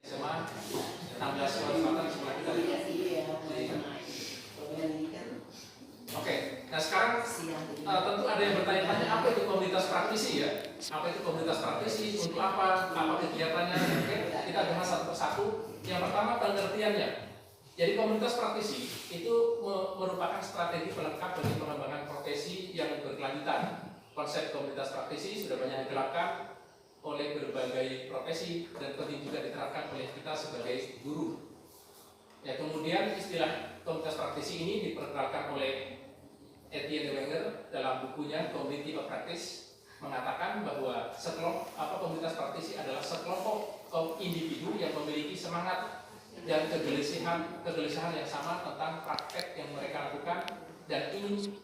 SMA 16 Selatan sebelah kita. Oke, nah sekarang tentu ada yang bertanya-tanya apa itu komunitas praktisi ya? Apa itu komunitas praktisi? Untuk apa? Apa kegiatannya? Oke, kita bahas satu persatu. Yang pertama pengertiannya. Jadi komunitas praktisi itu merupakan strategi pelengkap bagi pengembangan profesi yang berkelanjutan. Konsep komunitas praktisi sudah banyak diterapkan oleh berbagai profesi dan penting juga diterapkan oleh kita sebagai guru. Ya, kemudian istilah komunitas praktisi ini diperkenalkan oleh Etienne Wenger dalam bukunya Community of Practice, mengatakan bahwa komunitas praktisi adalah sekelompok individu yang memiliki semangat dan kegelisahan yang sama tentang praktek yang mereka lakukan dan ingin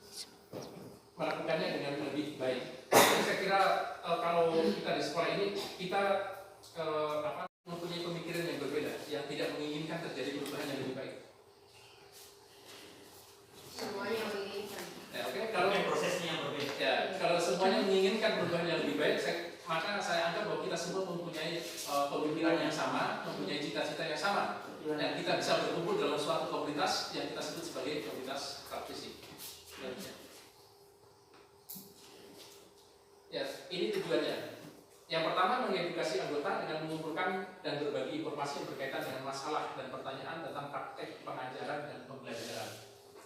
melakukannya dengan lebih baik. Jadi saya kira kalau kita di sekolah ini kita mempunyai pemikiran yang berbeda, yang tidak menginginkan terjadi perubahan yang lebih baik. Semuanya menginginkan. Ya, oke. Kalau prosesnya yang berbeda. Ya, kalau semuanya menginginkan perubahan yang lebih baik, maka saya anggap bahwa kita semua mempunyai pemikiran yang sama, mempunyai cita-cita yang sama, dan kita bisa berkumpul dalam suatu komunitas yang kita sebut sebagai komunitas praktisi. Ya, ini tujuannya. Yang pertama, mengedukasi anggota dengan mengumpulkan dan berbagi informasi yang berkaitan dengan masalah dan pertanyaan tentang praktek pengajaran dan pembelajaran.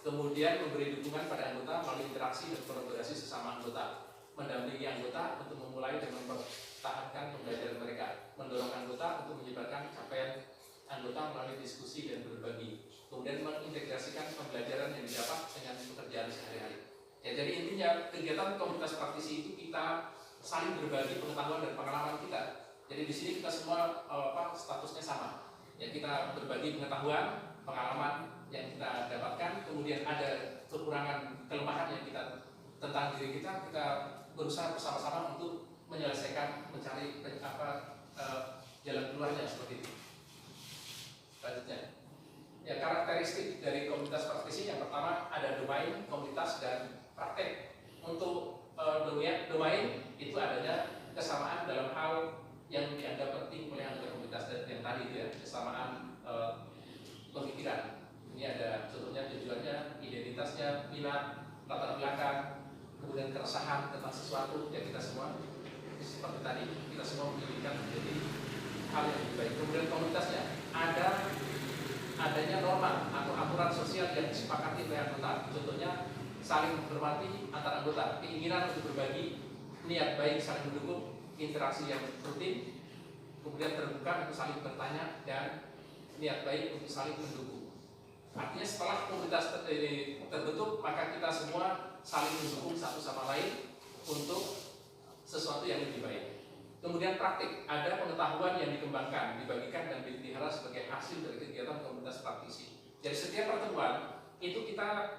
Kemudian memberi dukungan pada anggota melalui interaksi dan kolaborasi sesama anggota, mendampingi anggota untuk memulai dan mempertahankan pembelajaran mereka, mendorong anggota untuk menyebarkan capaian anggota melalui diskusi dan berbagi, kemudian mengintegrasikan pembelajaran yang didapat dengan pekerjaan sehari-hari. Ya, jadi intinya kegiatan komunitas praktisi itu kita saling berbagi pengetahuan dan pengalaman kita. Jadi di sini kita semua statusnya sama. Ya, kita berbagi pengetahuan, pengalaman yang kita dapatkan, kemudian ada kekurangan, kelemahan yang kita tentang diri kita berusaha bersama-sama untuk menyelesaikan, mencari jalan keluarnya seperti itu. Selanjutnya, ya, karakteristik dari komunitas praktisi yang pertama ada domain, komunitas, dan praktek. Untuk domain itu adanya kesamaan dalam hal yang dianggap penting oleh anggota komunitas, dan yang tadi itu ya, kesamaan pemikiran. Ini ada contohnya tujuannya, identitasnya, minat, latar belakang, kemudian keresahan tentang sesuatu yang kita semua seperti tadi kita semua menginginkan menjadi hal yang lebih baik. Kemudian komunitasnya adanya norma atau aturan sosial yang disepakati oleh anggota. Contohnya saling menghormati antar anggota, keinginan untuk berbagi, niat baik saling mendukung, interaksi yang rutin, kemudian terbuka untuk saling bertanya, dan niat baik untuk saling mendukung. Artinya setelah komunitas ini terbentuk, maka kita semua saling mendukung satu sama lain untuk sesuatu yang lebih baik. Kemudian praktik, ada pengetahuan yang dikembangkan, dibagikan, dan dipelihara sebagai hasil dari kegiatan komunitas praktisi. Jadi setiap pertemuan itu kita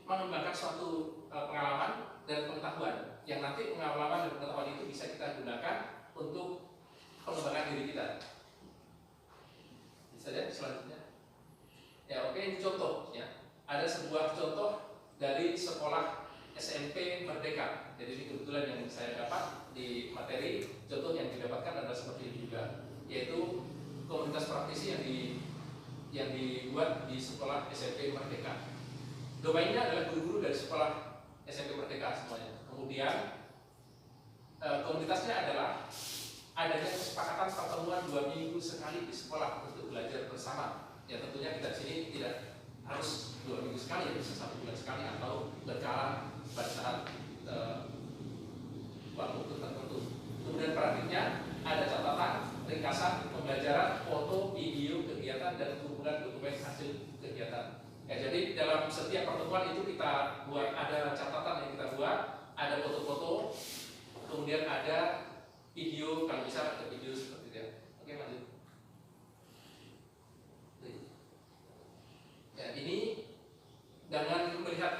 mengembangkan suatu pengalaman dan pengetahuan yang nanti pengalaman dan pengetahuan itu bisa kita gunakan untuk pengembangan diri kita. Bisa ya, selanjutnya. Ya, oke, ini contoh ya. Ada sebuah contoh dari sekolah SMP Merdeka. Jadi ini kebetulan yang saya dapat di materi, contoh yang didapatkan adalah seperti ini juga, yaitu komunitas praktisi yang dibuat di sekolah SMP Merdeka. Domainnya adalah guru-guru dari sekolah SMP Merdeka semuanya. Kemudian komunitasnya adalah adanya kesepakatan pertemuan 2 minggu sekali di sekolah untuk belajar bersama. Ya, tentunya kita di sini tidak harus 2 minggu sekali, bisa 1 bulan sekali atau berkala pada saat waktu tertentu. Kemudian praktiknya ada catatan, ringkasan, pembelajaran, foto, video, kegiatan, dan kumpulan dokumen hasil kegiatan. Ya, jadi dalam setiap pertemuan itu kita buat ada catatan yang kita buat, ada foto-foto, kemudian ada video, kalau bisa ada video seperti itu. Oke, lanjut. Ya, ini dengan melihat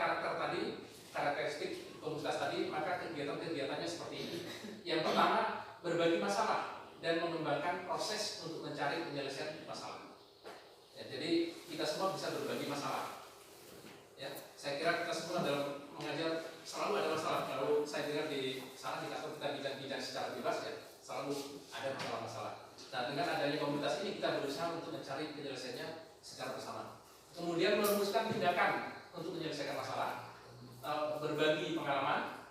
karakteristik komunitas tadi, maka kegiatan-kegiatannya seperti ini. Yang pertama, berbagi masalah dan mengembangkan proses untuk mencari penyelesaian masalah. Ya, jadi kita semua bisa berbagi masalah. Ya, saya kira kita semua dalam mengajar selalu ada masalah. Kalau saya dengar di sana di kantor kita bincang-bincang secara bebas ya, selalu ada masalah-masalah. Nah, dengan adanya komunitas ini kita berusaha untuk mencari penyelesaiannya secara bersama. Kemudian merumuskan tindakan untuk menyelesaikan masalah, berbagi pengalaman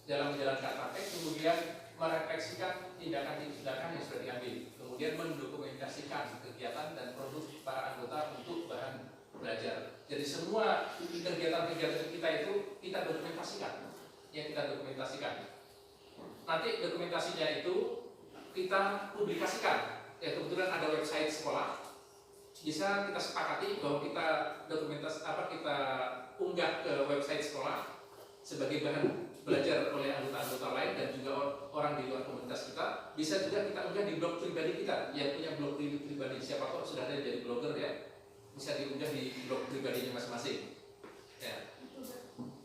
dalam menjalankan praktek, kemudian merefleksikan tindakan-tindakan yang sudah diambil, kemudian mendokumentasikan kegiatan dan produk para anggota untuk bahan belajar. Jadi semua kegiatan-kegiatan kita itu kita dokumentasikan, yang kita dokumentasikan. Nanti dokumentasinya itu kita publikasikan. Ya, kebetulan ada website sekolah, bisa kita sepakati bahwa kita kita unggah ke website sekolah sebagai bahan belajar oleh anggota-anggota lain dan juga orang di luar komunitas kita. Bisa juga kita unggah di blog pribadi kita, yang punya blog pribadi. Siapa tahu sudah ada yang jadi blogger ya, bisa diunggah di blog pribadinya masing-masing. Ya.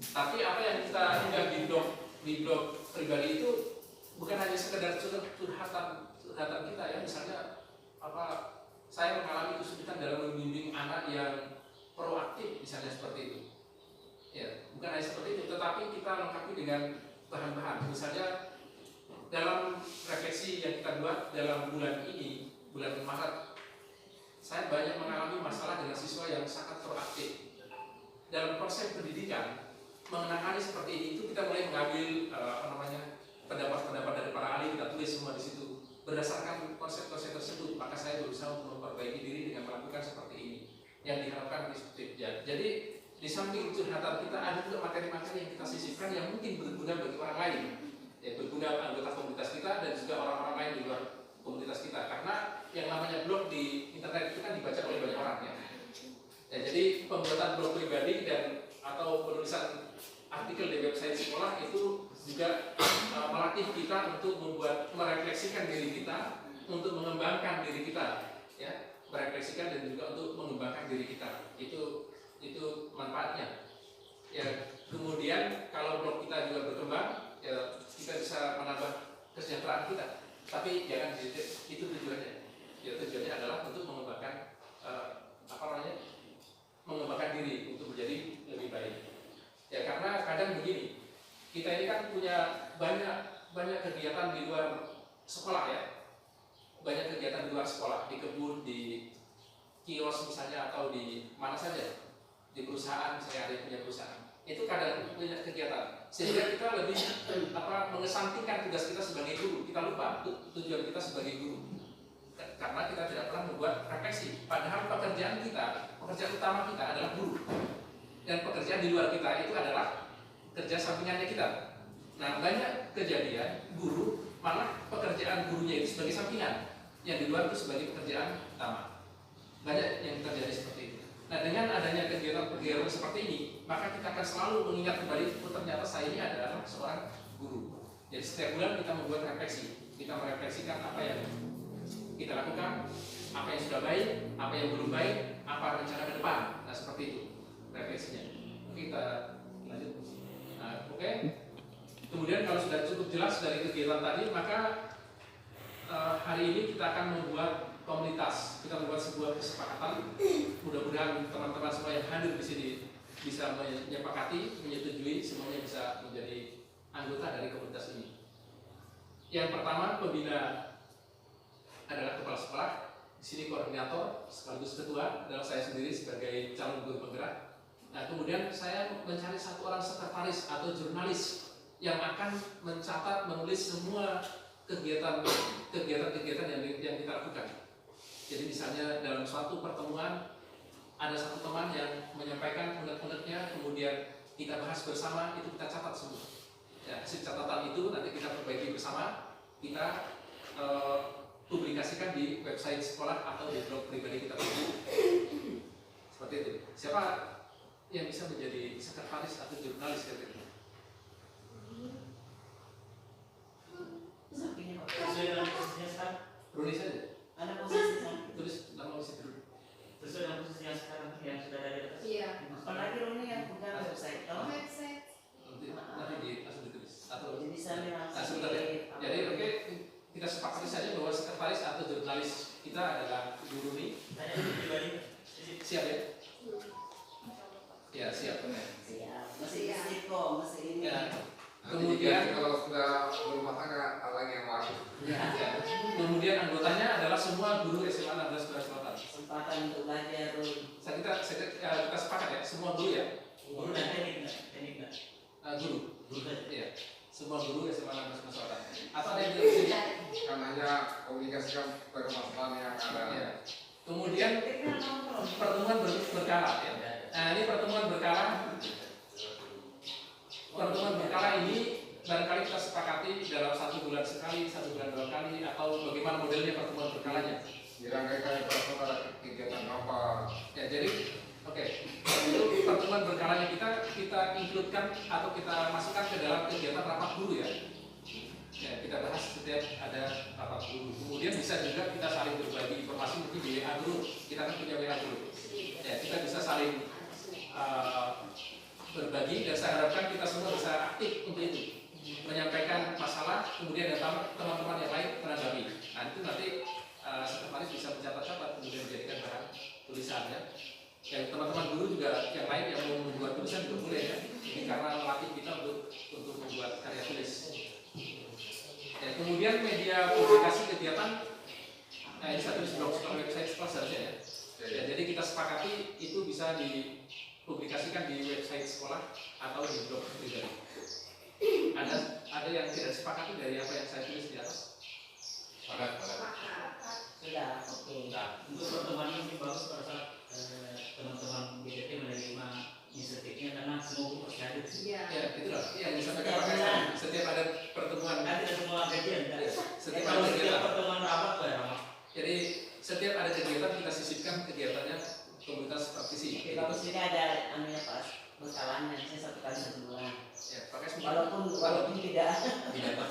Tapi apa yang kita unggah di blog pribadi itu bukan hanya sekedar curhatan kita ya, misalnya saya mengalami kesulitan dalam membimbing anak yang proaktif, misalnya seperti itu. Ya, bukan hanya seperti itu, tetapi kita lengkapi dengan bahan-bahan. Misalnya dalam refleksi yang kita buat dalam bulan ini, bulan Maret, saya banyak mengalami masalah dengan siswa yang sangat proaktif. Dalam proses pendidikan, mengenangani seperti ini itu kita mulai mengambil pendapat-pendapat dari para ahli, kita tulis semua di situ. Berdasarkan konsep-konsep tersebut, maka saya berusaha untuk memperbaiki diri dengan melakukan seperti ini yang diharapkan disruptif. Jadi di samping curhatan kita ada juga materi-materi yang kita sisipkan yang mungkin berguna bagi orang lain, ya berguna anggota komunitas kita dan juga orang-orang lain di luar komunitas kita. Karena yang namanya blog di internet itu kan dibaca oleh banyak orang ya. Jadi pembuatan blog pribadi dan atau penulisan artikel di website sekolah itu juga melatih kita untuk merefleksikan diri kita, untuk mengembangkan diri kita, ya, merefleksikan dan juga untuk mengembangkan diri kita. Itu manfaatnya. Ya, kemudian kalau blog kita juga berkembang, ya, kita bisa menambah kesejahteraan kita. Tapi jangan itu tujuannya. Ya, tujuannya adalah untuk mengembangkan mengembangkan diri untuk menjadi lebih baik. Ya, karena kadang begini, kita ini kan punya banyak kegiatan di luar sekolah ya, banyak kegiatan di luar sekolah, di kebun, di kios misalnya, atau di mana saja, di perusahaan. Saya ada punya perusahaan, itu kadang punya kegiatan sehingga kita lebih mengesampingkan tugas kita sebagai guru. Kita lupa tujuan kita sebagai guru karena kita tidak pernah membuat refleksi. Padahal pekerjaan utama kita adalah guru, dan pekerjaan di luar kita itu adalah kerja sampingannya kita. Nah, banyak kejadian guru malah pekerjaan gurunya itu sebagai sampingan, yang di luar itu sebagai pekerjaan utama. Banyak yang terjadi seperti itu. Nah, dengan adanya kegiatan-kegiatan seperti ini, maka kita akan selalu mengingat kembali, ternyata saya ini adalah seorang guru. Jadi setiap bulan kita membuat refleksi, kita merefleksikan apa yang kita lakukan, apa yang sudah baik, apa yang belum baik, apa rencana ke depan. Nah, seperti itu refleksinya. Kita lanjut. Nah, oke. Kemudian kalau sudah cukup jelas dari kegiatan tadi, maka hari ini kita akan membuat komunitas. Kita membuat sebuah kesepakatan. Mudah-mudahan teman-teman semua yang hadir di sini bisa menyepakati, menyetujui, semuanya bisa menjadi anggota dari komunitas ini. Yang pertama, pembina adalah kepala sekolah. Di sini koordinator sekaligus ketua adalah saya sendiri sebagai calon guru penggerak. Nah, kemudian saya mencari satu orang sekretaris atau jurnalis yang akan mencatat, menulis semua kegiatan-kegiatan yang kita lakukan. Jadi misalnya dalam suatu pertemuan ada satu teman yang menyampaikan unek-uneknya, kemudian kita bahas bersama, itu kita catat semua. Ya, hasil catatan itu nanti kita perbaiki bersama, kita publikasikan di website sekolah atau di blog pribadi kita. Seperti itu. Siapa yang bisa menjadi sekretaris atau jurnalis kira-kira? Sesuai dengan posisinya sekarang. Tulis saja. Ada posisinya. Tulis nama di situ. Sesuai dengan posisinya sekarang yang sudah ada di atas. Iya. Apalagi Roni yang bukan website. Website. Nanti langsung ditulis. Atau Jadi sambil langsung. sebentar ya. Jadi oke, kita sepakati saja bahwa sekretaris atau jurnalis kita adalah guru nih. Tanya dulu pribadi. Siap ya? Ya siap. Siap. Masih kok, masih ini. Ya. Kemudian kalau sudah berumah tangga, ada lagi yang masuk. Ya. Kemudian anggotanya kesempatan untuk belajar. Kita sepakat ya, semua guru ya. Guru dan teknik nggak? Guru. Guru saja. Iya. Semua guru SMA 16 Nusa Atau ada yang di sini? Kan hanya komunikasikan permasalahan yang ada. Iya. Kemudian pertemuan berkala ya. Nah ini pertemuan berkala. Pertemuan berkala ini barangkali kita sepakati dalam 1 bulan sekali, 1 bulan 2 kali, atau bagaimana modelnya pertemuan berkalanya. Dirangkaikan pada kegiatan apa? Ya jadi, oke, itu pertemuan berkalanya kita include-kan atau kita masukkan ke dalam kegiatan rapat guru ya. Ya, kita bahas setiap ada rapat guru. Kemudian bisa juga kita saling berbagi informasi mungkin di WA guru. Kita kan punya WA guru. Ya, kita bisa saling berbagi dan saya harapkan kita semua bisa aktif untuk itu, menyampaikan masalah, kemudian teman-teman yang lain menanggapi. Nah itu nanti sekretaris bisa mencatat-catat kemudian menjadikan bahan tulisan ya. Dan teman-teman guru juga yang lain yang mau membuat tulisan juga boleh ya. Ini karena melatih kita untuk membuat karya tulis. Ya, kemudian media publikasi kegiatan, nah ini saya tulis blog sekolah website sekolah seharusnya ya. Ya. Jadi kita sepakati itu bisa dipublikasikan di website sekolah atau di blog pribadi. Ada yang tidak sepakati dari apa yang saya tulis di atas? Ada. Sudah, oke. Nah, untuk pertemuan ini bagus pada saat teman-teman BDT menerima inisiatifnya karena semua guru pasti hadir. Iya. Ya, itulah yang disampaikan Pak Kaisar. Setiap ada pertemuan, Kan tidak semua kajian kan? setiap Kalau ada setiap kegiatan. pertemuan rapat ya rapat. Jadi setiap ada kegiatan kita sisipkan kegiatannya komunitas praktisi. Oke, bagus juga ada anunya Pak. Berkalannya saya 1 kali 1 bulan. Ya, pakai semua. Walaupun tidak. Tidak Pak.